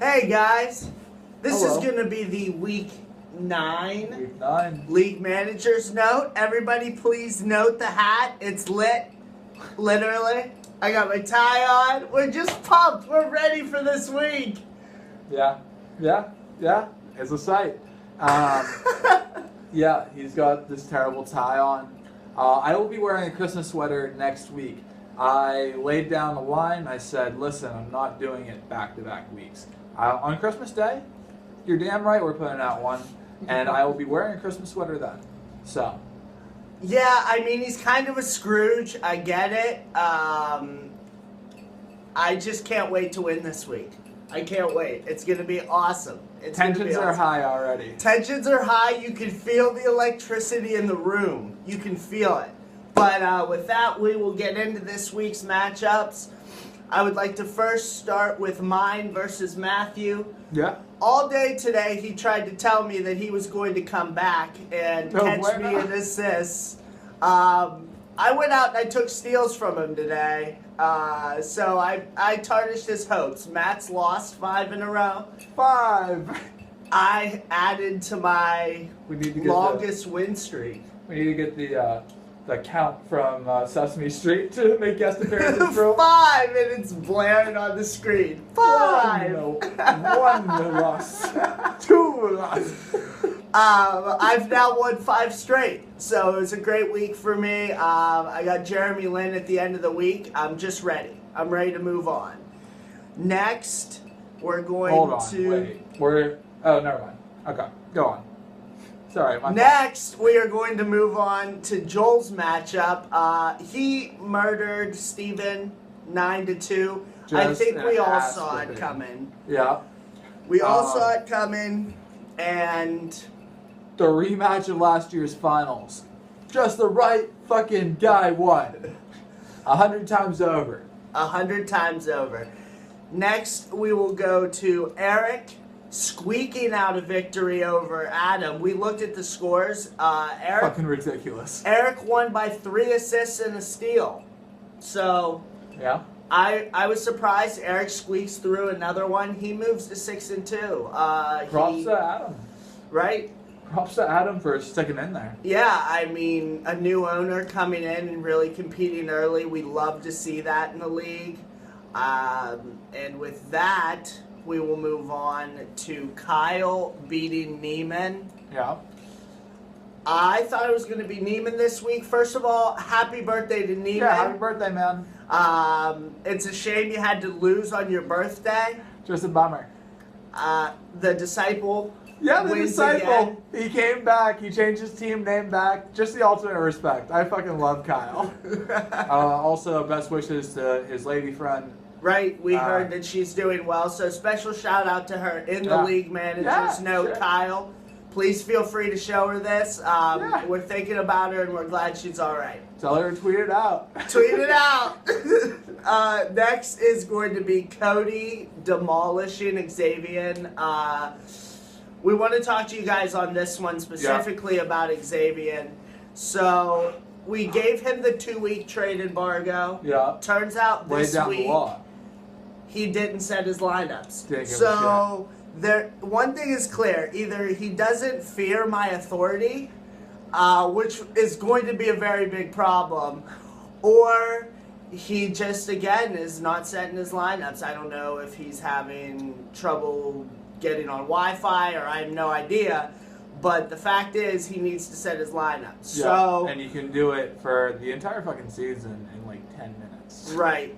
Hey guys, this Hello. is going to be the week 9 Week 9. league managers note. Everybody please note the hat. It's lit. Literally. I got my tie on. We're just pumped. We're ready for this week. Yeah. It's a sight. Yeah, he's got this terrible tie on. I will be wearing a Christmas sweater next week. I laid down the line. I said, listen, I'm not doing it back-to-back weeks. On Christmas Day, you're damn right we're putting out one. And I will be wearing a Christmas sweater then. So. Yeah, I mean, he's kind of a Scrooge. I get it. I just can't wait to win this week. I can't wait. It's going to be awesome. Tensions are high already. Tensions are high. You can feel the electricity in the room. You can feel it. But with that, we will get into this week's matchups. I would like to first start with mine versus Matthew. Yeah. All day today, he tried to tell me that he was going to come back and catch me in assists. I went out and I took steals from him today. So I tarnished his hopes. Matt's lost 5 in a row. 5. I added to my longest win streak. We need to get the count from Sesame Street to make guest appearances for 5, and it's blaring on the screen. 5. One loss. 2 lost. I've now won 5 straight, so it was a great week for me. I got Jeremy Lin at the end of the week. I'm just ready. I'm ready to move on. Next, we're going to... Oh, never mind. Okay, go on. Sorry, my Next, we are going to move on to Joel's matchup. He murdered Steven 9-2. I think we all saw it coming. Yeah. We all saw it coming, and... The rematch of last year's finals. Just the right fucking guy won. 100 times over. 100 times over. Next, we will go to Eric squeaking out a victory over Adam. We looked at the scores. Eric, fucking ridiculous. Eric won by 3 assists and a steal. So, yeah, I was surprised. Eric squeaks through another one. He moves to 6-2. Props to Adam. Right? Props to Adam for sticking in there. Yeah, I mean, a new owner coming in and really competing early. We love to see that in the league. And with that, we will move on to Kyle beating Neiman. Yeah. I thought it was going to be Neiman this week. First of all, happy birthday to Neiman. Yeah, happy birthday, man. It's a shame you had to lose on your birthday. Just a bummer. The Disciple. Yeah, the Disciple. Again. He came back. He changed his team name back. Just the ultimate respect. I fucking love Kyle. Also, best wishes to his lady friend. Right, we heard that she's doing well, so special shout out to her in the league managers note, sure. Kyle. Please feel free to show her this. We're thinking about her and we're glad she's all right. Tell her to tweet it out. Tweet it out. Next is going to be Cody demolishing Xavier. We want to talk to you guys on this one specifically about Xavier. So we gave him the 2-week trade embargo. Yeah. Turns out this week he didn't set his lineups. So one thing is clear: either he doesn't fear my authority, which is going to be a very big problem, or he just again is not setting his lineups. I don't know if he's having trouble getting on Wi-Fi, or I have no idea. But the fact is, he needs to set his lineup. Yeah, so, and you can do it for the entire fucking season in like 10 minutes. Right.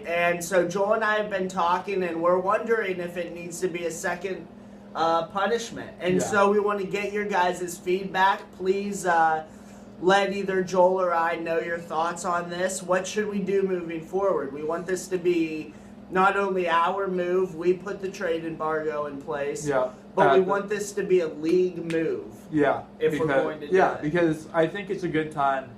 And so Joel and I have been talking, and we're wondering if it needs to be a second punishment. And so we want to get your guys' feedback. Please let either Joel or I know your thoughts on this. What should we do moving forward? We want this to be not only our move, we put the trade embargo in place, but we want this to be a league move. Yeah. If we're going to do it. Because I think it's a good time,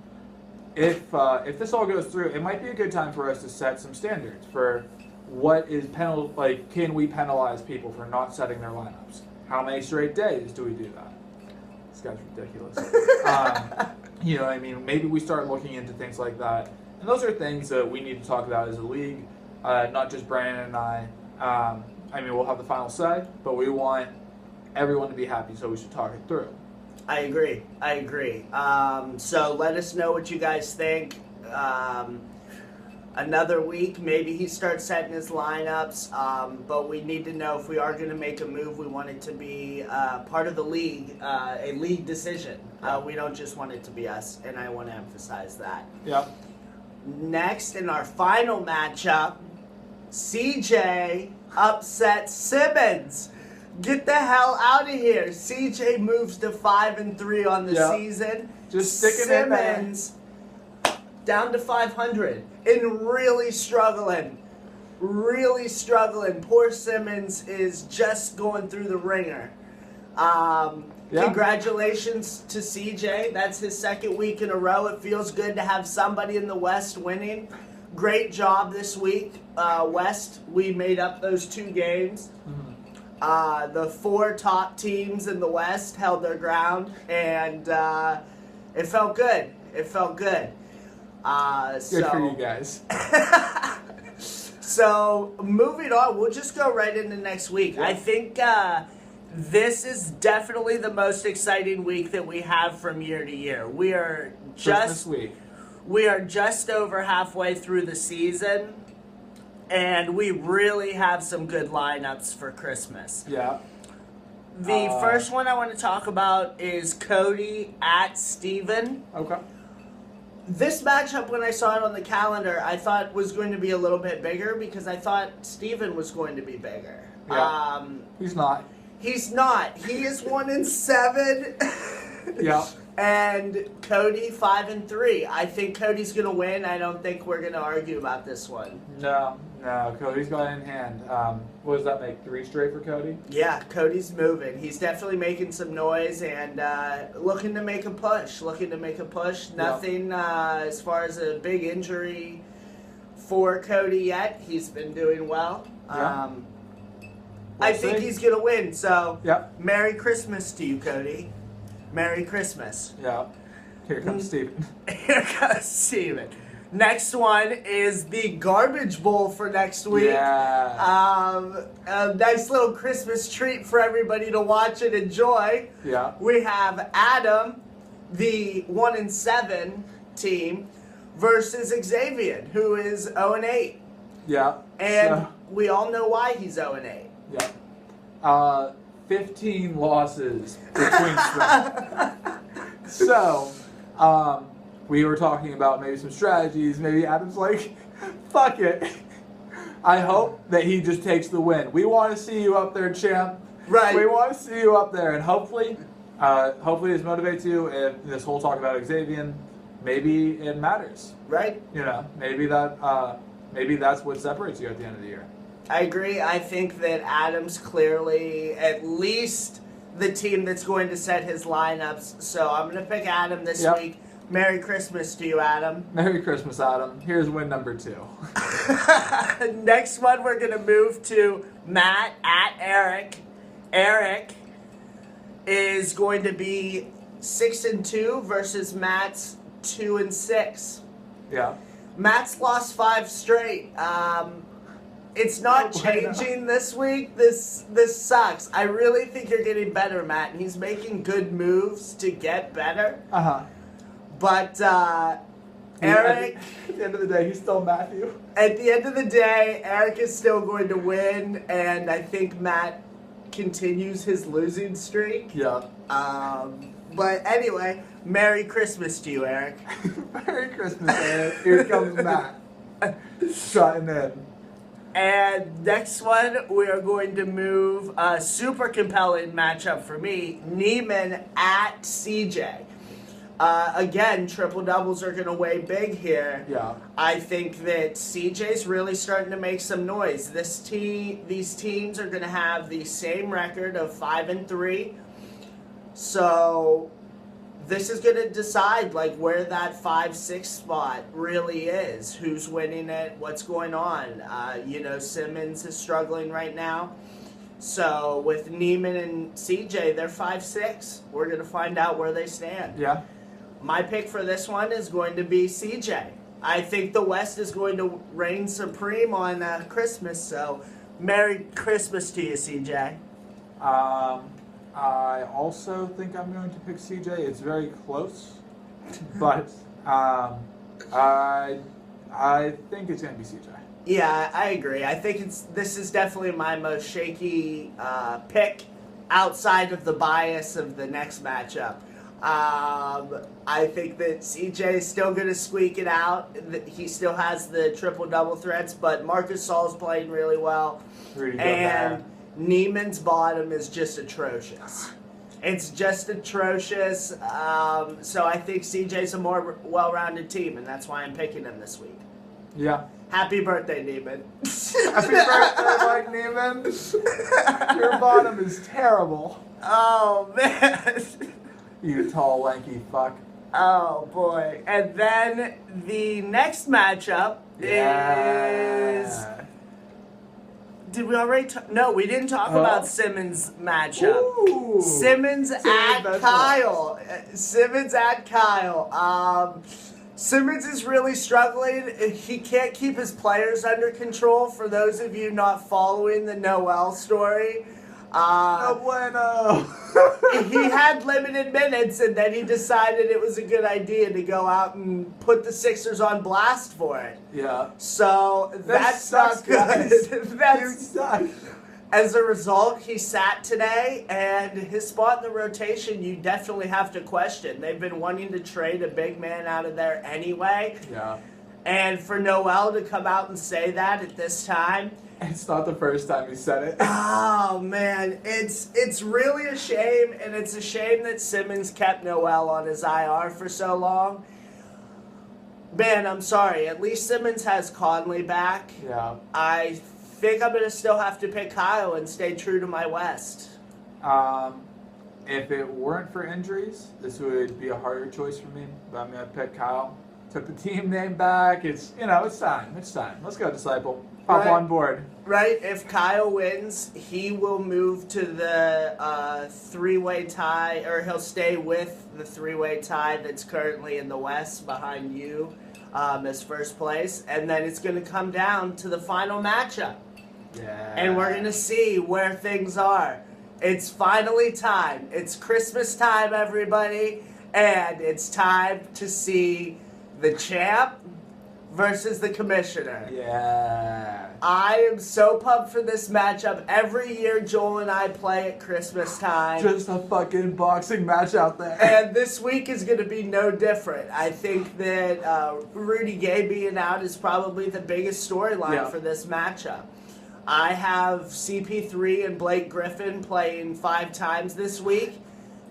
if this all goes through, it might be a good time for us to set some standards for what is can we penalize people for not setting their lineups? How many straight days do we do that? This guy's ridiculous. You know what I mean? Maybe we start looking into things like that. And those are things that we need to talk about as a league. Not just Brandon and I. I mean, we'll have the final say, but we want everyone to be happy, so we should talk it through. I agree. So let us know what you guys think. Another week, maybe he starts setting his lineups, but we need to know if we are going to make a move. We want it to be part of the league, a league decision. We don't just want it to be us, and I want to emphasize that. Yep. Next, in our final matchup, CJ upsets Simmons. Get the hell out of here. CJ moves to 5-3 on the season. Just sticking it there. Simmons down to 500 and really struggling. Poor Simmons is just going through the ringer. Congratulations to CJ. That's his second week in a row. It feels good to have somebody in the West winning. Great job this week, West. We made up those 2 games. The 4 top teams in the West held their ground, and it felt good. Good for you guys. So, moving on, we'll just go right into next week. Yeah. I think this is definitely the most exciting week that we have from year to year. We are just over halfway through the season, and we really have some good lineups for Christmas. Yeah. The first one I want to talk about is Cody at Steven. Okay. This matchup, when I saw it on the calendar, I thought was going to be a little bit bigger because I thought Steven was going to be bigger. Yeah. He's not. He's not. He is 1-7. Yeah. And Cody 5-3. I think Cody's gonna win. I don't think we're gonna argue about this one. No. Cody's got it in hand. What does that make? 3 straight for Cody? Yeah, Cody's moving. He's definitely making some noise and looking to make a push. Nothing as far as a big injury for Cody yet. He's been doing well. Yeah. I think he's gonna win. So, yep. Merry Christmas to you, Cody. Merry Christmas. Yeah. Here comes Steven. Next one is the Garbage Bowl for next week. Yeah. A nice little Christmas treat for everybody to watch and enjoy. Yeah. We have Adam, the 1-7 team, versus Xavier, who is 0-8. Yeah. And we all know why he's 0-8. Yeah. 15 losses between strengths. So, we were talking about maybe some strategies. Maybe Adam's like, fuck it. I hope that he just takes the win. We want to see you up there, champ. Right. We want to see you up there, and hopefully this motivates you. If this whole talk about Xavier, maybe it matters. Right. You know, maybe that's what separates you at the end of the year. I agree. I think that Adam's clearly at least the team that's going to set his lineups. So I'm going to pick Adam this week. Merry Christmas to you, Adam. Merry Christmas, Adam. Here's win number 2. Next one, we're going to move to Matt at Eric. Eric is going to be 6-2 versus Matt's 2-6. Yeah. Matt's lost 5 straight. It's not changing this week. This sucks. I really think you're getting better, Matt, and he's making good moves to get better. But Eric, at the end of the day, he's still Matthew. At the end of the day, Eric is still going to win, and I think Matt continues his losing streak. Yeah. But anyway, Merry Christmas to you, Eric. Merry Christmas, Eric. Here comes Matt. Shutting in. And next one, we are going to move a super compelling matchup for me. Neiman at CJ. Again, triple doubles are going to weigh big here. Yeah. I think that CJ's really starting to make some noise. These teams are going to have the same record of 5-3. So this is going to decide like where that 5-6 spot really is. Who's winning it? What's going on? Simmons is struggling right now. So with Neiman and CJ, they're 5-6. We're going to find out where they stand. Yeah. My pick for this one is going to be CJ. I think the West is going to reign supreme on Christmas, so Merry Christmas to you, CJ. I also think I'm going to pick CJ. It's very close, but I think it's going to be CJ. Yeah, I agree. I think this is definitely my most shaky pick outside of the bias of the next matchup. I think that CJ is still going to squeak it out. He still has the triple-double threats, but Marcus Saul's playing really well. And Neiman's bottom is just atrocious. It's just atrocious. So I think CJ's a more well-rounded team, and that's why I'm picking him this week. Yeah. Happy birthday, Neiman. Happy birthday, Mike Neiman. Your bottom is terrible. Oh, man. You tall, lanky fuck. Oh, boy. And then the next matchup is... Did we already No, we didn't talk about Simmons' matchup. Ooh. Simmons at Kyle. Simmons at Kyle. Simmons is really struggling. He can't keep his players under control. For those of you not following the Noel story, no bueno. he had limited minutes, and then he decided it was a good idea to go out and put the Sixers on blast for it. Yeah. So that's not good. You suck. As a result, he sat today, and his spot in the rotation you definitely have to question. They've been wanting to trade a big man out of there anyway. Yeah. And for Noel to come out and say that at this time... It's not the first time he said it. Oh, man. It's really a shame, and it's a shame that Simmons kept Noel on his IR for so long. Man, I'm sorry. At least Simmons has Conley back. Yeah. I think I'm going to still have to pick Kyle and stay true to my West. If it weren't for injuries, this would be a harder choice for me. But I'm going to pick Kyle. Took the team name back. It's time. It's time. Let's go, Disciple. Hop on board. Right? If Kyle wins, he will move to the three-way tie, or he'll stay with the three-way tie that's currently in the West behind you as first place. And then it's going to come down to the final matchup. Yeah. And we're going to see where things are. It's finally time. It's Christmas time, everybody. And it's time to see the champ versus the commissioner. Yeah. I am so pumped for this matchup. Every year, Joel and I play at Christmas time. Just a fucking boxing match out there. And this week is going to be no different. I think that Rudy Gay being out is probably the biggest storyline for this matchup. I have CP3 and Blake Griffin playing 5 times this week.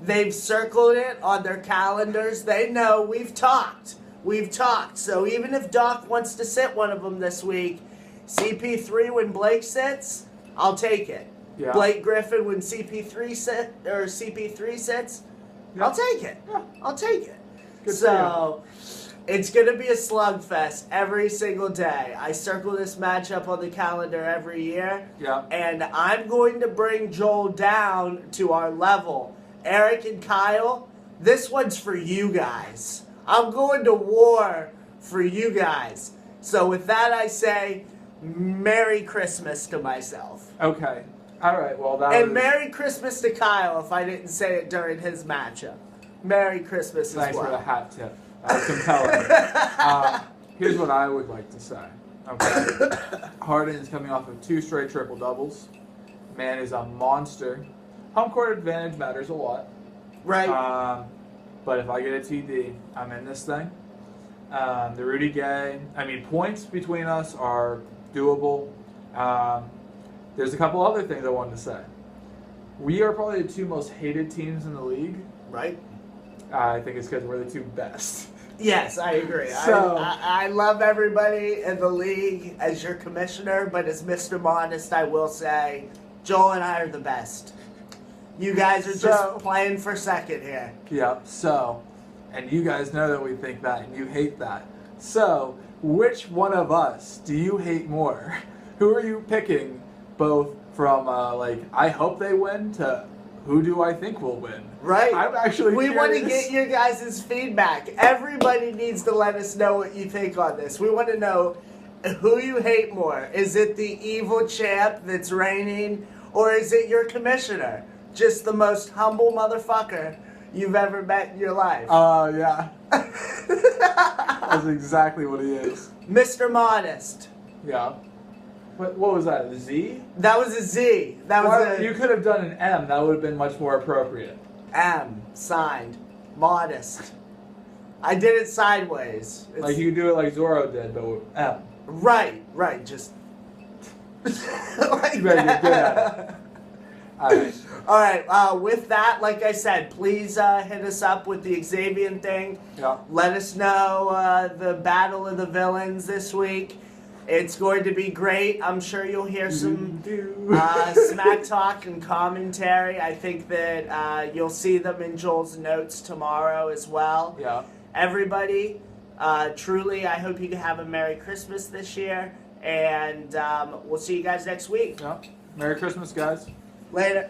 They've circled it on their calendars. They know we've talked. So even if Doc wants to sit one of them this week, CP3 when Blake sits, I'll take it. Yeah. Blake Griffin when CP3 sits, I'll take it. Yeah. I'll take it. Good so it's going to be a slugfest every single day. I circle this matchup on the calendar every year. Yeah. And I'm going to bring Joel down to our level. Eric and Kyle, this one's for you guys. I'm going to war for you guys. So with that, I say, Merry Christmas to myself. Okay. All right. Well, and Merry Christmas to Kyle if I didn't say it during his matchup. Merry Christmas as well. Thanks for the hat tip. That was compelling. Here's what I would like to say. Okay. Harden is coming off of 2 straight triple doubles. Man is a monster. Home court advantage matters a lot. Right. But if I get a TD, I'm in this thing. The Rudy Gay, points between us are doable. There's a couple other things I wanted to say. We are probably the 2 most hated teams in the league. Right. I think it's because we're the 2 best. Yes, I agree. So, I love everybody in the league as your commissioner, but as Mr. Modest, I will say, Joel and I are the best. You guys are just playing for second here. Yep. And you guys know that we think that, and you hate that. So, which one of us do you hate more? Who are you picking? Both from I hope they win to who do I think will win? Right. I'm actually We curious. want to get your guys' feedback. Everybody needs to let us know what you think on this. We want to know who you hate more. Is it the evil champ that's reigning, or is it your commissioner? Just the most humble motherfucker you've ever met in your life. Yeah. That's exactly what he is. Mr. Modest. Yeah. What was that? A Z? That was a Z. That was You could have done an M. That would have been much more appropriate. M. Signed. Modest. I did it sideways. Like you could do it like Zorro did, but with M. Right. Just like You better get good at it. Alright. All right. With that, like I said, please hit us up with the Xavier thing. Yeah. Let us know the battle of the villains this week. It's going to be great. I'm sure you'll hear some smack talk and commentary. I think that you'll see them in Joel's notes tomorrow as well. Yeah. Everybody, truly, I hope you have a Merry Christmas this year. And we'll see you guys next week. Yeah. Merry Christmas, guys. Later.